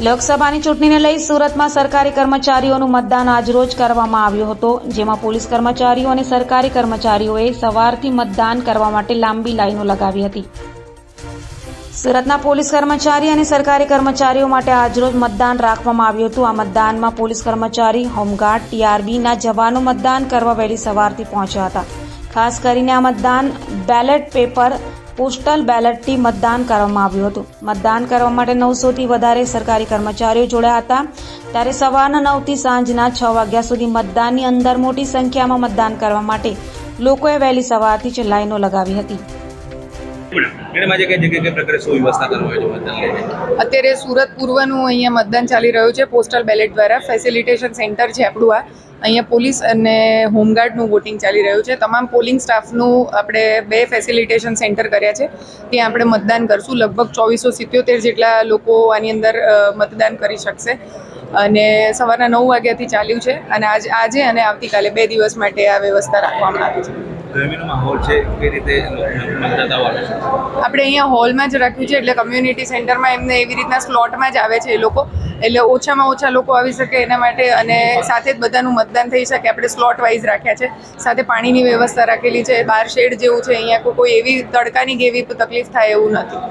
લોકસભાની ચૂંટણીને લઈ સુરતમાં સરકારી કર્મચારીઓનું મતદાન આજરોજ કરવામાં આવ્યું હતું, જેમાં પોલીસ કર્મચારીઓ અને સરકારી કર્મચારીઓએ સવારથી મતદાન કરવા માટે લાંબી લાઈનો લગાવી હતી. સુરતના પોલીસ કર્મચારી અને સરકારી કર્મચારીઓ માટે આજરોજ મતદાન રાખવામાં આવ્યું હતું. આ મતદાનમાં પોલીસ કર્મચારી, હોમગાર્ડ, ટીઆરબીના જવાનો મતદાન કરવા વહેલી સવારથી પહોંચ્યા હતા. ખાસ કરીને આ મતદાન બેલેટ પેપર પોસ્ટલ બેલેટથી મતદાન કરવામાં આવ્યું હતું. મતદાન કરવા માટે 900થી વધારે સરકારી કર્મચારીઓ જોડાયા હતા. ત્યારે સવારના 9થી સાંજના 6 વાગ્યા સુધી મતદાનની અંદર મોટી સંખ્યામાં મતદાન કરવા માટે લોકોએ વહેલી સવારથી જ લાઈનો લગાવી હતી. અત્યારે સુરત પૂર્વનું અહીંયા મતદાન ચાલી રહ્યું છે પોસ્ટલ બેલેટ દ્વારા. ફેસિલિટેશન સેન્ટર છે આપણું આ. અહીંયા પોલીસ અને હોમગાર્ડનું વોટિંગ ચાલી રહ્યું છે. તમામ પોલિંગ સ્ટાફનું આપણે 2 ફેસિલિટેશન સેન્ટર કર્યા છે. ત્યાં આપણે મતદાન કરશું. લગભગ 2477 જેટલા લોકો આની અંદર મતદાન કરી શકશે અને સવારના 9 વાગ્યાથી ચાલ્યું છે અને આજે અને આવતીકાલે 2 દિવસ માટે આ વ્યવસ્થા રાખવામાં આવી છે. આપણે અહીંયા હોલમાં જ રાખ્યું છે, એટલે કમ્યુનિટી સેન્ટરમાં એમને એવી રીતના સ્લોટમાં જ આવે છે એ લોકો, એટલે ઓછામાં ઓછા લોકો આવી શકે એના માટે અને સાથે જ બધાનું મતદાન થઈ શકે આપણે સ્લોટ વાઇઝ રાખ્યા છે. સાથે પાણીની વ્યવસ્થા રાખેલી છે. બહાર શેડ જેવું છે, અહીંયા કોઈ એવી તડકાની કે એવી તકલીફ થાય એવું નથી.